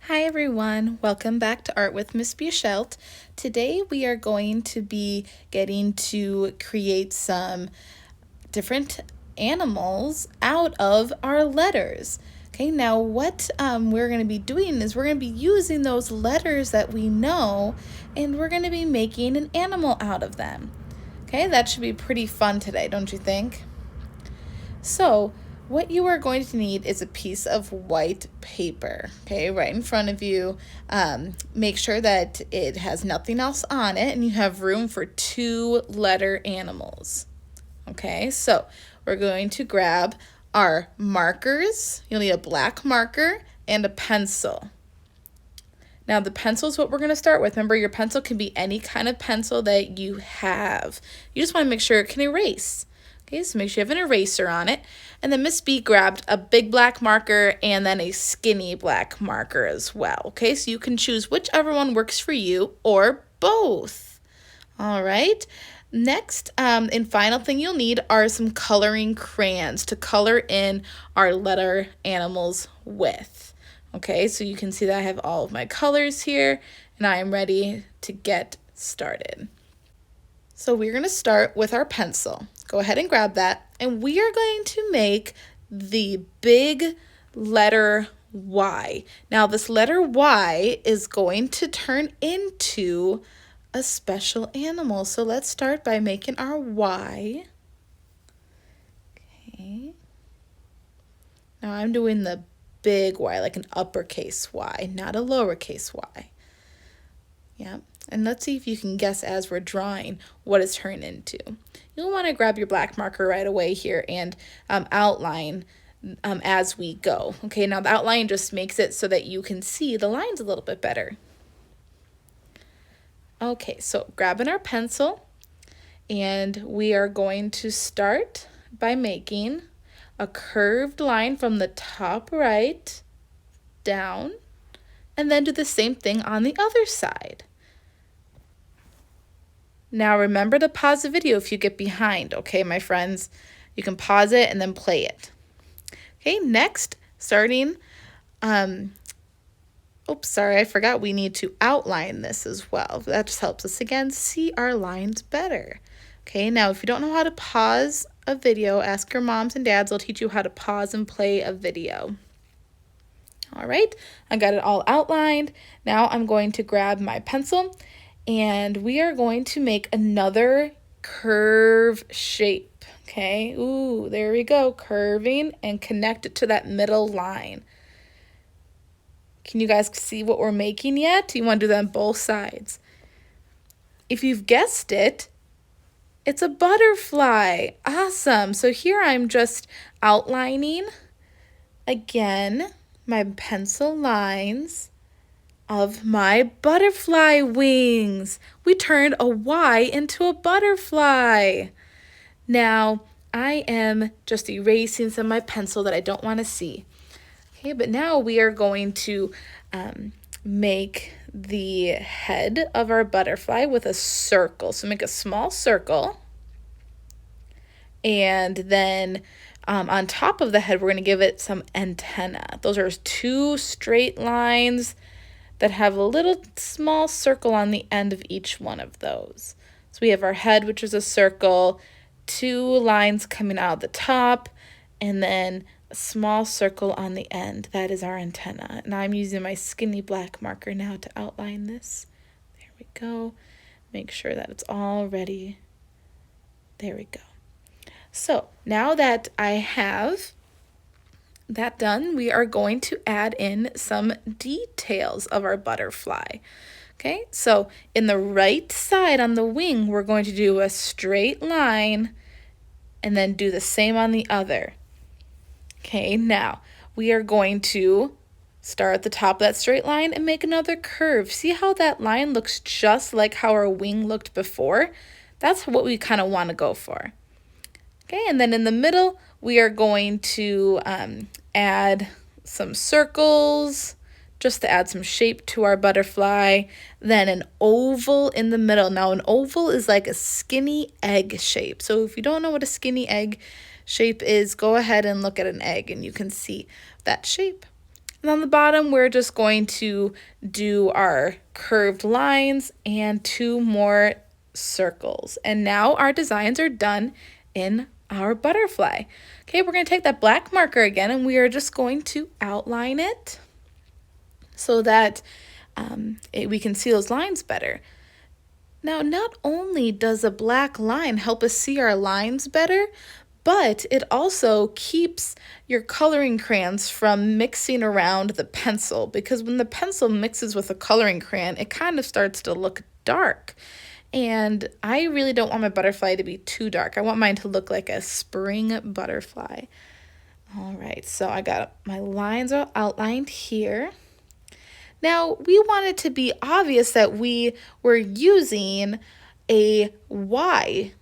Hi everyone, welcome back to Art with Miss Buchelt. Today we are going to be getting to create some different animals out of our letters. Okay, now what we're going to be doing is we're going to be using those letters that we know and we're going to be making an animal out of them. Okay, that should be pretty fun today, don't you think? So, what you are going to need is a piece of white paper, okay, right in front of you. Make sure that it has nothing else on it and you have room for 2-letter animals. Okay, so we're going to grab our markers. You'll need a black marker and a pencil. Now, the pencil is what we're going to start with. Remember, your pencil can be any kind of pencil that you have. You just want to make sure it can erase. Okay, so make sure you have an eraser on it. And then Miss B grabbed a big black marker and then a skinny black marker as well. Okay, so you can choose whichever one works for you or both. All right. Next and final thing you'll need are some coloring crayons to color in our letter animals with. Okay, so you can see that I have all of my colors here and I am ready to get started. So we're going to start with our pencil. Go ahead and grab that. And we are going to make the big letter Y. Now this letter Y is going to turn into a special animal. So let's start by making our Y. Okay. Now I'm doing the big Y, like an uppercase Y, not a lowercase y. Yeah. And let's see if you can guess as we're drawing what it's turned into. You'll want to grab your black marker right away here and outline as we go. Okay, now the outline just makes it so that you can see the lines a little bit better. Okay, so grabbing our pencil, and we are going to start by making a curved line from the top right down, and then do the same thing on the other side. Now remember to pause the video if you get behind, okay, my friends? You can pause it and then play it. Okay, next, starting, oops, sorry, I forgot we need to outline this as well. That just helps us, again, see our lines better. Okay, now if you don't know how to pause a video, ask your moms and dads. They'll teach you how to pause and play a video. All right, I got it all outlined. Now I'm going to grab my pencil and we are going to make another curve shape, okay? Ooh, there we go, curving and connect it to that middle line. Can you guys see what we're making yet? You want to do that on both sides. If you've guessed it, it's a butterfly. Awesome. So here I'm just outlining, again, my pencil lines of my butterfly wings. We turned a Y into a butterfly. Now, I am just erasing some of my pencil that I don't want to see. Okay, but now we are going to make the head of our butterfly with a circle. So make a small circle. And then on top of the head, we're going to give it some antenna. Those are 2 straight lines that have a little small circle on the end of each one of those. So we have our head, which is a circle, 2 lines coming out the top, and then a small circle on the end. That is our antenna. And I'm using my skinny black marker now to outline this. There we go. Make sure that it's all ready. There we go. So now that I have that done, we are going to add in some details of our butterfly. Okay, so in the right side on the wing, we're going to do a straight line and then do the same on the other. Okay, now we are going to start at the top of that straight line and make another curve. See how that line looks just like how our wing looked before? That's what we kind of want to go for. Okay, and then in the middle, we are going to add some circles just to add some shape to our butterfly. Then an oval in the middle. Now, an oval is like a skinny egg shape. So if you don't know what a skinny egg shape is, go ahead and look at an egg and you can see that shape. And on the bottom, we're just going to do our curved lines and 2 more circles. And now our designs are done in our butterfly. Okay, we're going to take that black marker again, and we are just going to outline it so that we can see those lines better. Now, not only does a black line help us see our lines better, but it also keeps your coloring crayons from mixing around the pencil, because when the pencil mixes with a coloring crayon, it kind of starts to look dark. And I really don't want my butterfly to be too dark. I want mine to look like a spring butterfly. All right, so I got my lines all outlined here. Now, we want it to be obvious that we were using a Y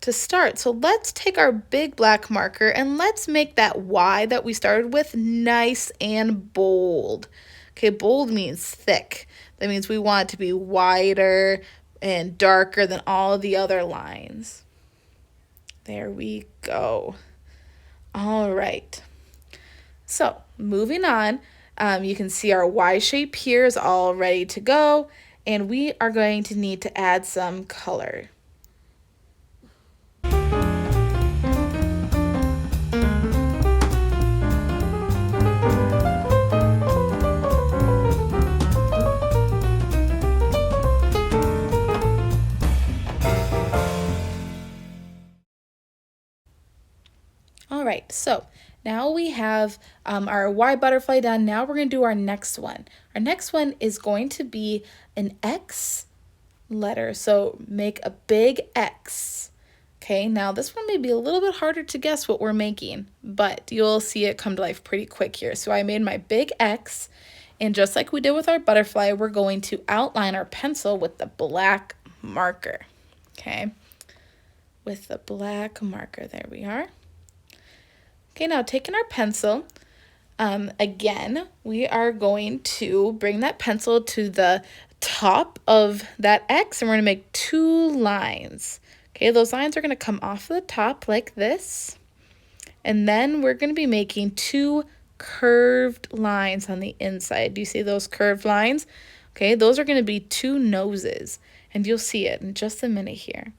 to start. So let's take our big black marker and let's make that Y that we started with nice and bold. Okay, bold means thick. That means we want it to be wider and darker than all of the other lines. There we go. All right. So moving on, you can see our Y shape here is all ready to go, and we are going to need to add some color. All right, so now we have our Y butterfly done. Now we're going to do our next one. Our next one is going to be an X letter. So make a big X. Okay, now this one may be a little bit harder to guess what we're making, but you'll see it come to life pretty quick here. So I made my big X, and just like we did with our butterfly, we're going to outline our pencil with the black marker. Okay, with the black marker, there we are. Okay, now taking our pencil, again, we are going to bring that pencil to the top of that X, and we're going to make 2 lines. Okay, those lines are going to come off the top like this, and then we're going to be making 2 curved lines on the inside. Do you see those curved lines? Okay, those are going to be 2 noses, and you'll see it in just a minute here.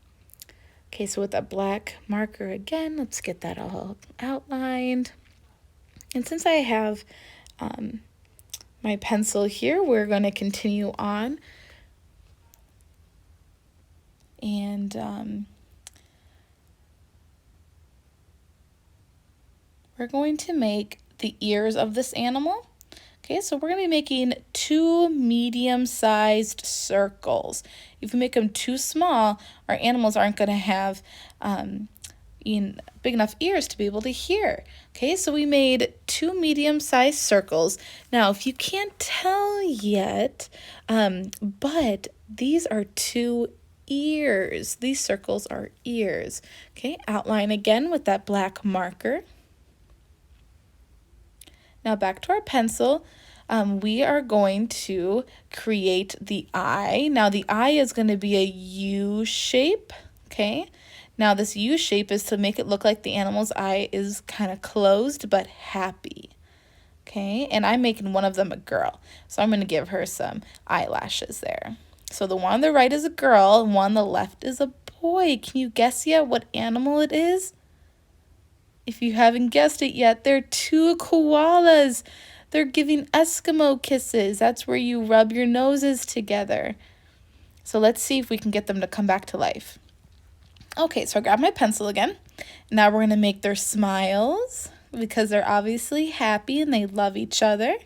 Okay, so with that black marker again, let's get that all outlined. And since I have my pencil here, we're going to continue on. And we're going to make the ears of this animal. Okay, so we're going to be making 2 medium-sized circles. If we make them too small, our animals aren't going to have big enough ears to be able to hear. Okay, so we made 2 medium-sized circles. Now, if you can't tell yet, but these are 2 ears. These circles are ears. Okay, outline again with that black marker. Now back to our pencil, we are going to create the eye. Now the eye is going to be a U shape, okay? Now this U shape is to make it look like the animal's eye is kind of closed but happy, okay? And I'm making one of them a girl, so I'm going to give her some eyelashes there. So the one on the right is a girl, and one on the left is a boy. Can you guess yet what animal it is? If you haven't guessed it yet, they're 2 koalas. They're giving Eskimo kisses. That's where you rub your noses together. So let's see if we can get them to come back to life. Okay, so I grabbed my pencil again. Now we're going to make their smiles because they're obviously happy and they love each other.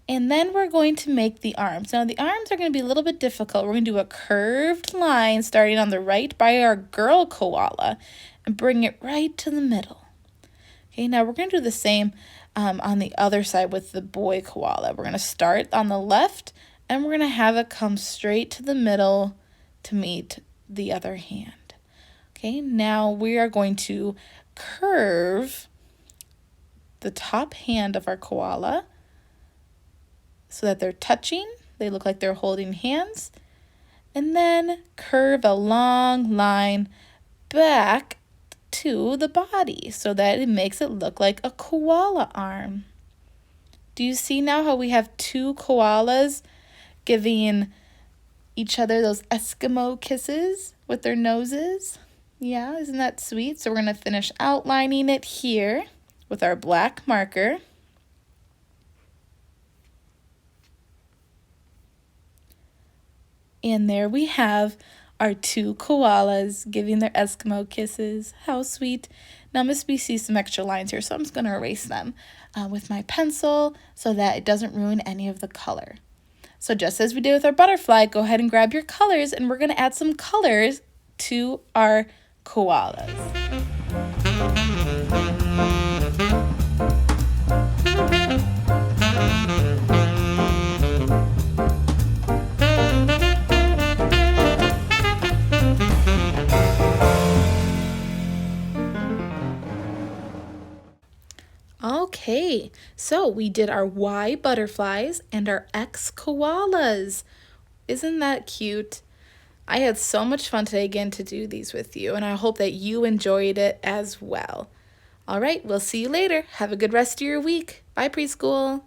And then we're going to make the arms. Now the arms are going to be a little bit difficult. We're going to do a curved line starting on the right by our girl koala and bring it right to the middle. Okay, now we're going to do the same on the other side with the boy koala. We're going to start on the left, and we're going to have it come straight to the middle to meet the other hand. Okay, now we are going to curve the top hand of our koala so that they're touching. They look like they're holding hands. And then curve a long line back to the body so that it makes it look like a koala arm. Do you see now how we have two koalas giving each other those Eskimo kisses with their noses? Yeah, isn't that sweet? So we're going to finish outlining it here with our black marker. And there we have our two koalas giving their Eskimo kisses. How sweet. Now Miss B sees some extra lines here, so I'm just going to erase them with my pencil so that it doesn't ruin any of the color. So just as we did with our butterfly, go ahead and grab your colors, and we're going to add some colors to our koalas. Okay, so we did our Y butterflies and our X koalas. Isn't that cute? I had so much fun today again to do these with you, and I hope that you enjoyed it as well. All right, we'll see you later. Have a good rest of your week. Bye, preschool.